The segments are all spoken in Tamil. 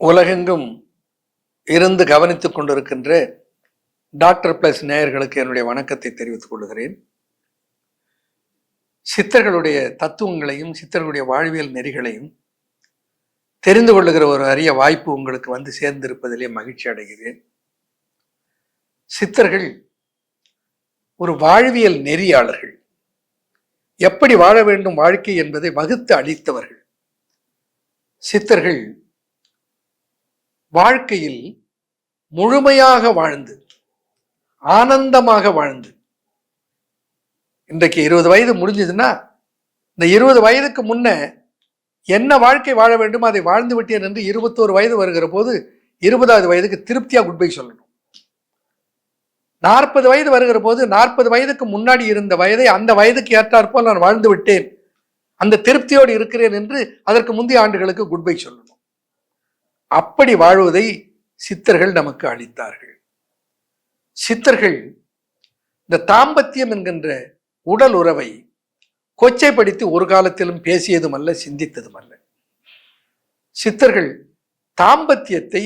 உலகெங்கும் இருந்து கவனித்துக் கொண்டிருக்கின்ற டாக்டர் பிளஸ் நேயர்களுக்கு என்னுடைய வணக்கத்தை தெரிவித்துக் கொள்கிறேன். சித்தர்களுடைய தத்துவங்களையும் சித்தர்களுடைய வாழ்வியல் நெறிகளையும் தெரிந்து கொள்ளுகிற ஒரு அரிய வாய்ப்பு உங்களுக்கு வந்து சேர்ந்திருப்பதிலே மகிழ்ச்சி அடைகிறேன். சித்தர்கள் ஒரு வாழ்வியல் நெறியாளர்கள், எப்படி வாழ வேண்டும் வாழ்க்கை என்பதை வகுத்து அளித்தவர்கள். சித்தர்கள் வாழ்க்கையில் முழுமையாக வாழ்ந்து ஆனந்தமாக வாழ்ந்து, இன்றைக்கு 20 வயது முடிஞ்சதுன்னா இந்த 20 வயதுக்கு முன்ன என்ன வாழ்க்கை வாழ வேண்டும் அதை வாழ்ந்து விட்டேன் என்று 21 வயது வருகிற போது 20வது வயதுக்கு திருப்தியா குட்பை சொல்லணும். 40 வயது வருகிற போது 40 வயதுக்கு முன்னாடி இருந்த வயதை அந்த வயதுக்கு ஏற்றாற்போல் நான் வாழ்ந்து விட்டேன், அந்த திருப்தியோடு இருக்கிறேன் என்று அதற்கு முந்தைய ஆண்டுகளுக்கு குட்பை சொல்லணும். அப்படி வாழ்வதை சித்தர்கள் நமக்கு அளித்தார்கள். சித்தர்கள் இந்த தாம்பத்தியம் என்கின்ற உடல் உறவை கொச்சைப்படுத்தி ஒரு காலத்திலும் பேசியதும் அல்ல, சிந்தித்ததும் அல்ல. சித்தர்கள் தாம்பத்தியத்தை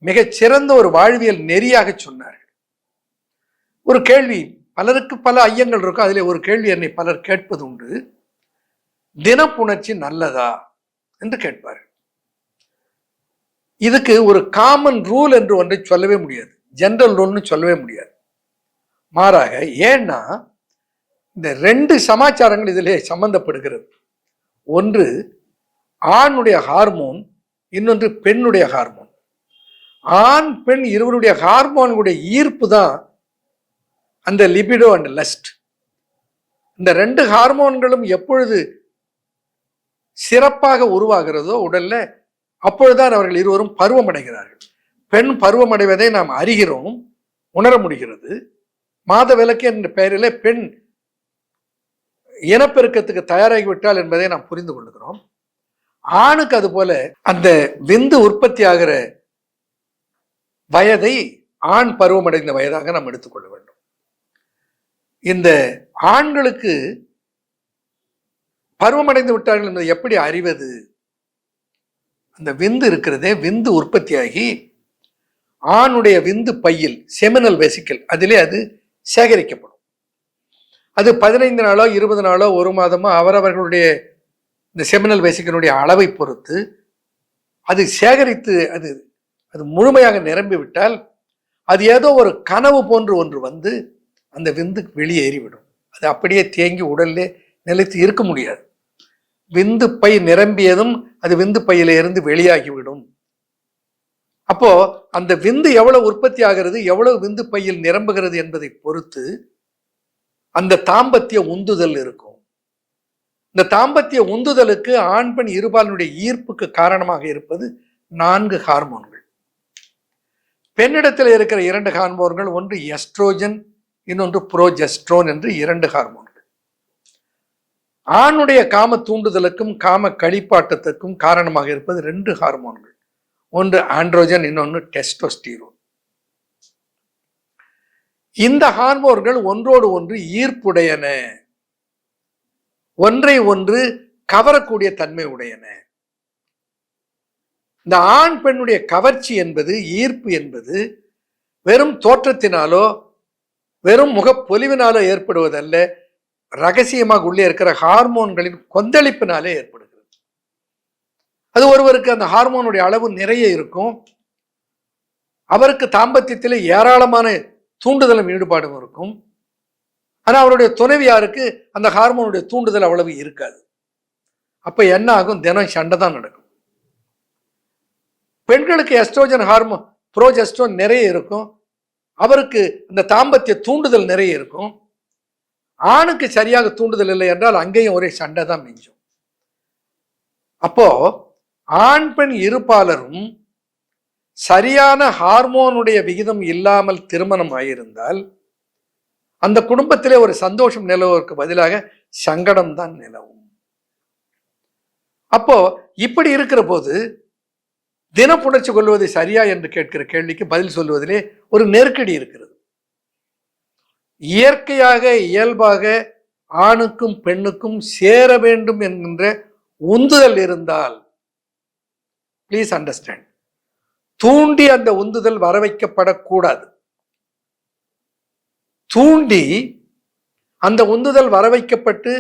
மிகச் சிறந்த ஒரு வாழ்வியல் நெறியாக சொன்னார்கள். ஒரு கேள்வி, பலருக்கு பல ஐயங்கள் இருக்கும், அதிலே ஒரு கேள்வி என்னை பலர் கேட்பது உண்டு. தினப்புணர்ச்சி நல்லதா என்று கேட்பார்கள். இதுக்கு ஒரு காமன் ரூல் என்று ஒன்றை சொல்லவே முடியாது, ஜெனரல் ரூல்னு சொல்லவே முடியாது. மாறாக, ஏன்னா இந்த 2 சமாச்சாரங்கள் இதிலே சம்பந்தப்படுகிறது. ஒன்று ஆணுடைய ஹார்மோன், இன்னொன்று பெண்ணுடைய ஹார்மோன். ஆண் பெண் இருவருடைய ஹார்மோன்களுடைய ஈர்ப்பு தான் அந்த லிபிடோ அண்ட் லஸ்ட். இந்த 2 ஹார்மோன்களும் எப்பொழுது சிறப்பாக உருவாகிறதோ உடல்ல, அப்பொழுதுதான் அவர்கள் இருவரும் பருவமடைகிறார்கள். பெண் பருவமடைவதை நாம் அறிகிறோம், உணர முடிகிறது. மாத விலக்கு என்ற பெயரிலே பெண் இனப்பெருக்கத்துக்கு தயாராகிவிட்டால் என்பதை நாம் புரிந்து கொள்கிறோம். ஆணுக்கு அது போல அந்த விந்து உற்பத்தி ஆகிற வயதை ஆண் பருவமடைந்த வயதாக நாம் எடுத்துக்கொள்ள வேண்டும். இந்த ஆண்களுக்கு பருவமடைந்து விட்டார்கள் என்பதை எப்படி அறிவது? அந்த விந்து இருக்கிறதே, விந்து உற்பத்தியாகி ஆணுடைய விந்து பையில், செமினல் வெசிக்கல், அதிலே அது சேகரிக்கப்படும். அது 15 நாளோ 20 நாளோ 1 மாதமோ அவரவர்களுடைய இந்த செமினல் வெசிக்கலுடைய அளவை பொறுத்து அது சேகரித்து அது அது முழுமையாக நிரம்பி விட்டால் அது ஏதோ ஒரு கனவு போன்று ஒன்று வந்து அந்த விந்து வெளியேறிவிடும். அது அப்படியே தேங்கி உடல்லே நிலைத்து இருக்க முடியாது. விந்து பை நிரம்பியதும் அது விந்து பையில இருந்து வெளியாகிவிடும். அப்போ அந்த விந்து எவ்வளவு உற்பத்தி ஆகிறது, எவ்வளவு விந்து பையில் நிரம்புகிறது என்பதை பொறுத்து அந்த தாம்பத்திய உந்துதல் இருக்கும். இந்த தாம்பத்திய உந்துதலுக்கு ஆண் பெண் இருபாலனுடைய ஈர்ப்புக்கு காரணமாக இருப்பது 4 ஹார்மோன்கள். பெண்ணிடத்தில் இருக்கிற 2 ஹார்மோன்கள், ஒன்று எஸ்ட்ரோஜன், இன்னொன்று புரோஜெஸ்ட்ரோன் என்று 2 ஹார்மோன்கள். ஆணுடைய காம தூண்டுதலுக்கும் காம கழிப்பாட்டத்துக்கும் காரணமாக இருப்பது 2 ஹார்மோன்கள், ஒன்று ஆண்ட்ரோஜன், இன்னொன்று டெஸ்டோஸ்டிரோன். இந்த ஹார்மோன்கள் ஒன்றோடு ஒன்று ஈர்ப்புடையன, ஒன்றை ஒன்று கவரக்கூடிய தன்மை உடையன. இந்த ஆண் பெண்ணுடைய கவர்ச்சி என்பது, ஈர்ப்பு என்பது வெறும் தோற்றத்தினாலோ வெறும் முகப்பொலிவினாலோ ஏற்படுவதல்ல, ரகசியமாக உள்ளே இருக்கிற ஹார்மோன்களின் கொந்தளிப்பினாலே ஏற்படுகிறது. அது ஒருவருக்கு அந்த ஹார்மோனுடைய அளவு நிறைய இருக்கும், அவருக்கு தாம்பத்தியத்தில் ஏராளமான தூண்டுதலும் ஈடுபாடும் இருக்கும். ஆனால் அவருடைய துணைவியாருக்கு அந்த ஹார்மோனுடைய தூண்டுதல் அவ்வளவு இருக்காது. அப்ப என்ன ஆகும்? தினம் சண்டை தான் நடக்கும். பெண்களுக்கு எஸ்ட்ரோஜன் ஹார்மோன், புரோஜெஸ்ட்ரோன் நிறைய இருக்கும், அவருக்கு அந்த தாம்பத்திய தூண்டுதல் நிறைய இருக்கும். ஆணுக்கு சரியாக தூண்டுதல் இல்லை என்றால் அங்கேயும் ஒரே சண்டை தான் மிஞ்சும். அப்போ ஆண் பெண் இருபாலரும் சரியான ஹார்மோனுடைய விகிதம் இல்லாமல் திருமணம் ஆகியிருந்தால் அந்த குடும்பத்திலே ஒரு சந்தோஷம் நிலவுவதற்கு பதிலாக சங்கடம் தான் நிலவும். அப்போ இப்படி இருக்கிற போது தினப்புணர்ச்சி கொள்வது சரியா என்று கேட்கிற கேள்விக்கு பதில் சொல்வதிலே ஒரு நெருக்கடி இருக்கிறது. இயற்கையாக இயல்பாக ஆணுக்கும் பெண்ணுக்கும் சேர வேண்டும் என்கின்ற உந்துதல் இருந்தால், ப்ளீஸ் அண்டர்ஸ்டாண்ட், தூண்டி அந்த உந்துதல் வர வைக்கப்படக்கூடாது. தூண்டி அந்த உந்துதல் வர வைக்கப்பட்டு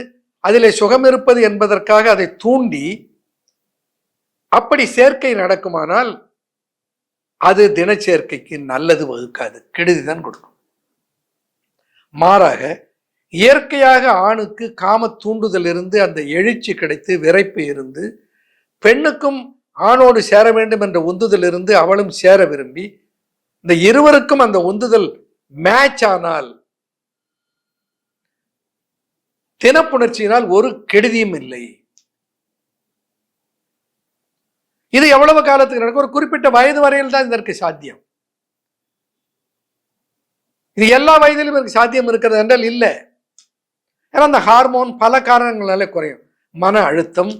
அதிலே சுகம் இருப்பது என்பதற்காக அதை தூண்டி அப்படி சேர்க்கை நடக்குமானால் அது தினச்சேர்க்கைக்கு நல்லது வகுக்காது, கெடுதிதான் கொடுக்கும். மாறாக இயற்கையாக ஆணுக்கு காம தூண்டுதல் இருந்து அந்த எழுச்சி கிடைத்து விரைப்பு இருந்து பெண்ணுக்கும் ஆணோடு சேர வேண்டும் என்ற உந்துதல் இருந்து அவளும் சேர விரும்பி இந்த இருவருக்கும் அந்த உந்துதல் மேட்ச் ஆனால் தினப்புணர்ச்சியினால் ஒரு கெடுதியும் இல்லை. இது எவ்வளவு காலத்துக்கு நடக்கும்? ஒரு குறிப்பிட்ட வயது வரையில் தான் இதற்கு சாத்தியம். இது எல்லா வயதிலும் இதற்கு சாத்தியம் இருக்கிறது என்றால் இல்லை. ஏன்னா அந்த ஹார்மோன் பல காரணங்களாலே குறையும். மன அழுத்தம்,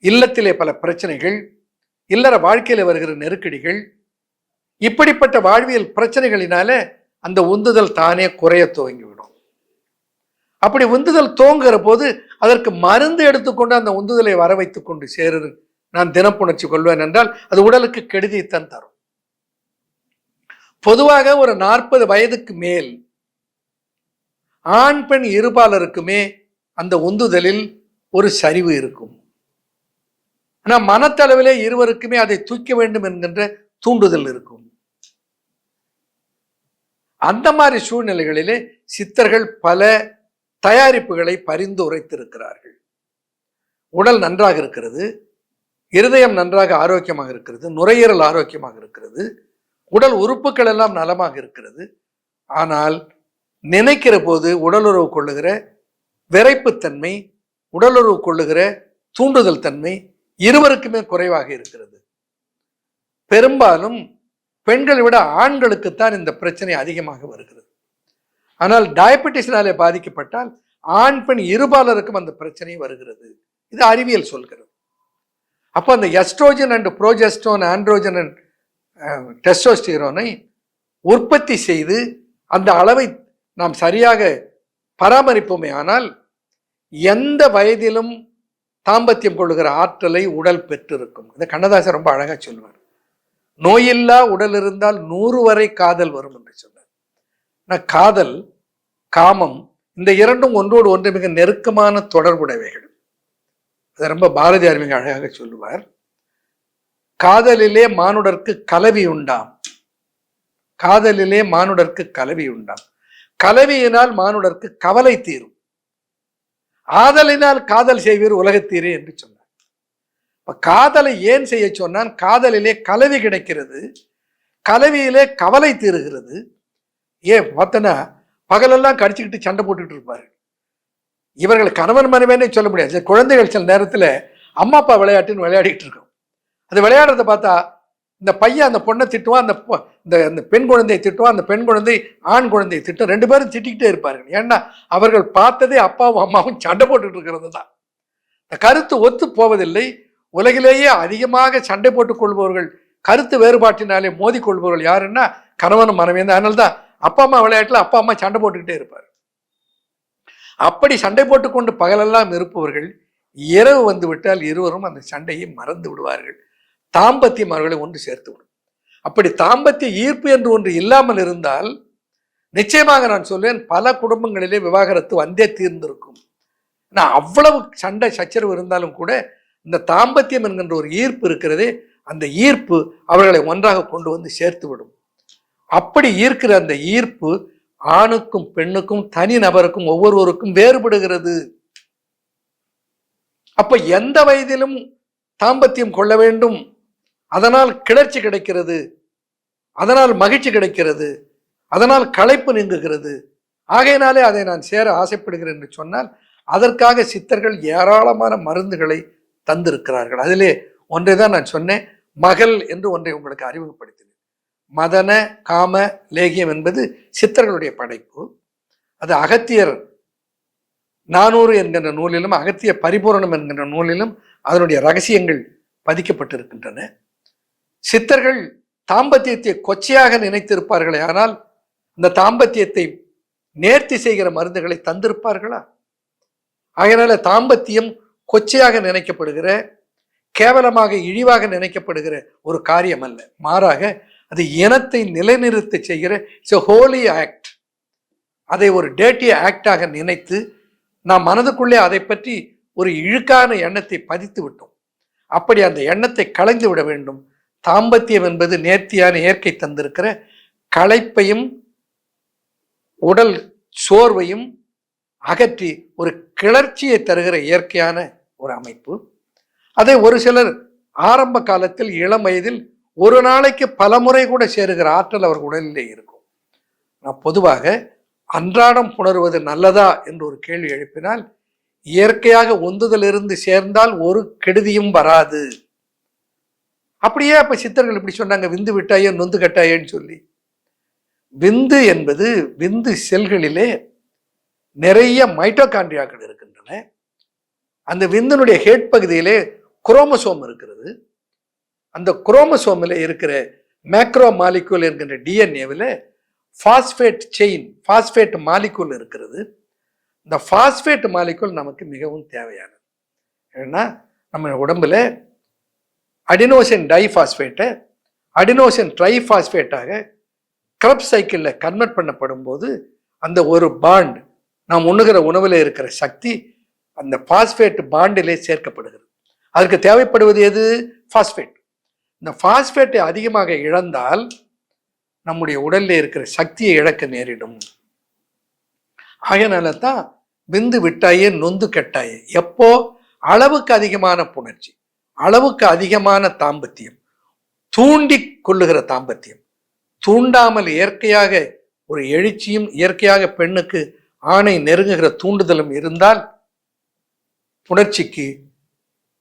இல்லத்திலே பல பிரச்சனைகள், இல்லற வாழ்க்கையில வருகிற நெருக்கடிகள், இப்படிப்பட்ட வாழ்வியல் பிரச்சனைகளினால அந்த உந்துதல் தானே குறைய துவங்கிவிடும். அப்படி உந்துதல் தோங்குகிற போது அதற்கு மருந்து எடுத்துக்கொண்டு அந்த உந்துதலை வர வைத்துக் கொண்டு சேரு நான் தினப்புணர்ச்சி கொள்வேன் என்றால் அது உடலுக்கு கெடுதியைத்தான் தரும். பொதுவாக ஒரு 40 வயதுக்கு மேல் ஆண் பெண் இருபாலருக்குமே அந்த உந்துதலில் ஒரு சரிவு இருக்கும். ஆனால் மனத்தளவிலே இருவருக்குமே அதை தூக்க வேண்டும் என்கின்ற தூண்டுதல் இருக்கும். அந்த மாதிரி சூழ்நிலைகளிலே சித்தர்கள் பல தயாரிப்புகளை பரிந்துரைத்திருக்கிறார்கள். உடல் நன்றாக இருக்கிறது, இருதயம் நன்றாக ஆரோக்கியமாக இருக்கிறது, நுரையீரல் ஆரோக்கியமாக இருக்கிறது, உடல் உறுப்புகள் எல்லாம் நலமாக இருக்கிறது. ஆனால் நினைக்கிற போது உடலுறவு கொள்ளுகிற விரைப்புத்தன்மை, உடலுறவு கொள்ளுகிற தூண்டுதல் தன்மை இருவருக்குமே குறைவாக இருக்கிறது. பெரும்பாலும் பெண்களை விட ஆண்களுக்குத்தான் இந்த பிரச்சனை அதிகமாக வருகிறது. ஆனால் டயபெட்டிஸ்னாலே பாதிக்கப்பட்டால் ஆண் பெண் இருபாலருக்கும் அந்த பிரச்சனை வருகிறது. இது அறிவியல் சொல்கிறது. அப்போ அந்த எஸ்ட்ரோஜன் அண்ட் புரோஜெஸ்டோன், ஆண்ட்ரோஜன் அண்ட் டெஸ்டோஸ்டிரோனை உற்பத்தி செய்து அந்த அளவை நாம் சரியாக பராமரிப்போமே ஆனால் எந்த வயதிலும் தாம்பத்தியம் கொள்ளுகிற ஆற்றலை உடல் பெற்றிருக்கும். இந்த கண்ணதாசன் ரொம்ப அழகா சொல்வார். நோயில்லா உடல் இருந்தால் 100 வரை காதல் வரும் என்று சொன்னார். காதல், காமம் இந்த இரண்டும் ஒன்றோடு ஒன்று மிக நெருக்கமான தொடர்புடையவைகள். அதை ரொம்ப பாரதியார் மிக அழகாக சொல்லுவார். காதலிலே மானுடர்க்கு கலவி உண்டாம், காதலிலே மானுடர்க்கு கலவி உண்டாம், கலவியினால் மானுடர்க்கு கவலை தீரும், ஆதலினால் காதல் செய்வீர் உலகத்தீரே என்று சொன்னார். காதலை ஏன் செய்ய சொன்னான்? காதலிலே கலவி கிடைக்கிறது, கலவியிலே கவலை தீருகிறது. ஏன் பார்த்தனா பகலெல்லாம் கடிச்சுக்கிட்டு சண்டை போட்டுக்கிட்டு இருப்பாரு. இவர்கள் கணவன் மனைவினே சொல்ல முடியாது. குழந்தைகள் சில நேரத்தில் அம்மா அப்பா விளையாட்டுன்னு விளையாடிட்டு இருக்கோம். அது விளையாடுறத பார்த்தா இந்த பையன் அந்த பொண்ணை திட்டுவான், அந்த பெண் குழந்தையை திட்டுவான், அந்த பெண் குழந்தை ஆண் குழந்தையை திட்டும். 2 பேரும் திட்டிக்கிட்டே இருப்பார்கள். ஏன்னா அவர்கள் பார்த்ததே அப்பாவும் அம்மாவும் சண்டை போட்டுட்டு இருக்கிறது தான். இந்த கருத்து ஒத்து போவதில்லை. உலகிலேயே அதிகமாக சண்டை போட்டுக் கொள்பவர்கள், கருத்து வேறுபாட்டினாலே மோதி கொள்பவர்கள் யாருன்னா கணவனும் மனைவியும் தான். அதனால தான் அப்பா அம்மா விளையாட்டுல அப்பா அம்மா சண்டை போட்டுக்கிட்டே இருப்பார். அப்படி சண்டை போட்டுக்கொண்டு பகலெல்லாம் இருப்பவர்கள் இரவு வந்து விட்டால் இருவரும் அந்த சண்டையை மறந்து விடுவார்கள். தாம்பத்தியம் அவர்களை ஒன்று சேர்த்து விடும். அப்படி தாம்பத்திய ஈர்ப்பு என்று ஒன்று இல்லாமல் இருந்தால் நிச்சயமாக நான் சொல்வேன் பல குடும்பங்களிலே விவாகரத்து வந்தே தீர்ந்திருக்கும். நான் அவ்வளவு சண்டை சச்சரவு இருந்தாலும் கூட இந்த தாம்பத்தியம் என்கின்ற ஒரு ஈர்ப்பு இருக்கிறதே, அந்த ஈர்ப்பு அவர்களை ஒன்றாக கொண்டு வந்து சேர்த்து விடும். அப்படி ஈர்க்கிற அந்த ஈர்ப்பு ஆணுக்கும் பெண்ணுக்கும் தனி நபருக்கும் ஒவ்வொருவருக்கும் வேறுபடுகிறது. அப்ப எந்த வயதிலும் தாம்பத்தியம் கொள்ள வேண்டும், அதனால் கிளர்ச்சி கிடைக்கிறது, அதனால் மகிழ்ச்சி கிடைக்கிறது, அதனால் களைப்பு நீங்குகிறது, ஆகையினாலே அதை நான் சேர ஆசைப்படுகிறேன் என்று சொன்னால் அதற்காக சித்தர்கள் ஏராளமான மருந்துகளை தந்திருக்கிறார்கள். அதிலே ஒன்றை தான் நான் சொன்னேன், மகள் என்று ஒன்றை உங்களுக்கு அறிமுகப்படுத்தினேன். மதன காம லேகியம் என்பது சித்தர்களுடைய படைப்பு. அது அகத்தியர் 400 என்கின்ற நூலிலும் அகத்திய பரிபூரணம் என்கின்ற நூலிலும் அதனுடைய ரகசியங்கள் பதிக்கப்பட்டிருக்கின்றன. சித்தர்கள் தாம்பத்தியத்தை கொச்சையாக நினைத்திருப்பார்களே, ஆனால் அந்த தாம்பத்தியத்தை நேர்த்தி செய்கிற மருந்துகளை தந்திருப்பார்களா? ஆகையினால தாம்பத்தியம் கொச்சையாக நினைக்கப்படுகிற, கேவலமாக இழிவாக நினைக்கப்படுகிற ஒரு காரியம் அல்ல. மாறாக அது இனத்தை நிலைநிறுத்த செய்கிற இட்ஸ் எ ஹோலி ஆக்ட். அதை ஒரு டேர்ட்டி ஆக்டாக நினைத்து நாம் மனதுக்குள்ளே அதை பற்றி ஒரு இழுக்கான எண்ணத்தை பதித்து விட்டோம். அப்படி அந்த எண்ணத்தை களைந்து விட வேண்டும். தாம்பத்தியம் என்பது நேர்த்தியான இயற்கை தந்திருக்கிற களைப்பையும் உடல் சோர்வையும் அகற்றி ஒரு கிளர்ச்சியை தருகிற இயற்கையான ஒரு அமைப்பு. அதை ஒரு சிலர் ஆரம்ப காலத்தில் இளம் வயதில் ஒரு நாளைக்கு பல முறை கூட சேருகிற ஆற்றல் அவர் உடலிலே இருக்கும். நான் பொதுவாக அன்றாடம் புணர்வது நல்லதா என்று ஒரு கேள்வி எழுப்பினால், இயற்கையாக ஒந்துதலிருந்து சேர்ந்தால் ஒரு கெடுதியும் வராது. அப்படியே அப்ப சித்தர்கள் இப்படி சொன்னாங்க, விந்து விட்டாயே நொந்து கட்டாயேன்னு சொல்லி. விந்து என்பது விந்து செல்களிலே நிறைய மைட்டோகாண்ட்ரியாக்கள் இருக்கின்றன. அந்த விந்தினுடைய ஹெட் பகுதியிலே குரோமோசோம் இருக்கிறது. அந்த குரோமோசோமில் இருக்கிற மேக்ரோ மாலிகூல் என்கின்ற டிஎன்ஏவில் பாஸ்பேட் செயின், பாஸ்பேட் மாலிகூல் இருக்கிறது. இந்த பாஸ்பேட் மாலிகூல் நமக்கு மிகவும் தேவையானது. ஏன்னா நம்ம உடம்புல அடினோசின் டைபாஸ்பேட்டை அடினோசின் ட்ரைபாஸ்பேட்டாக கிரப் சைக்கிளில் கன்வெர்ட் பண்ணப்படும் போது அந்த ஒரு பாண்ட், நாம் உண்ணுகிற உணவில் இருக்கிற சக்தி அந்த பாஸ்பேட் பாண்டிலே சேர்க்கப்படுகிறது. அதற்கு தேவைப்படுவது எது? பாஸ்பேட். இந்த பாஸ்பேட்டை அதிகமாக இழந்தால் நம்முடைய உடலில் இருக்கிற சக்தியை இழக்க நேரிடும். ஆகையினால தான் விந்து விட்டாயே நொந்து கெட்டாயே. எப்போ? அளவுக்கு அதிகமான புணர்ச்சி, அளவுக்கு அதிகமான தாம்பத்தியம், தூண்டி கொள்ளுகிற தாம்பத்தியம், தூண்டாமல் இயற்கையாக ஒரு எழுச்சியும் இயற்கையாக பெண்ணுக்கு ஆணை நெருங்குகிற தூண்டுதலும் இருந்தால் புணர்ச்சிக்கு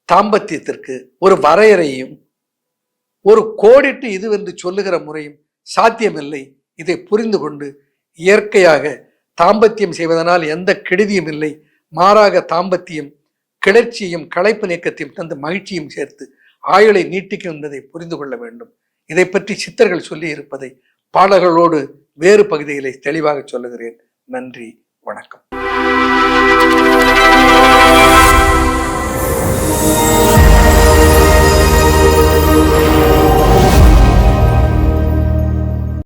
தாம்பத்தியத்திற்கு ஒரு வரையறையும் ஒரு கோடிட்டு இது என்று சொல்லுகிற முறையும் சாத்தியமில்லை. இதை புரிந்து கொண்டு இயற்கையாக தாம்பத்தியம் செய்வதனால் எந்த கெடுதியும் இல்லை. மாறாக தாம்பத்தியம் கிளர்ச்சியும் களைப்பு நீக்கத்தையும் தந்து மகிழ்ச்சியும் சேர்த்து ஆயுளை நீட்டிக்கும் என்பதை புரிந்து கொள்ள வேண்டும். இதை பற்றி சித்தர்கள் சொல்லி இருப்பதை பாடல்களோடு வேறு பகுதிகளை தெளிவாக சொல்லுகிறேன். நன்றி, வணக்கம்.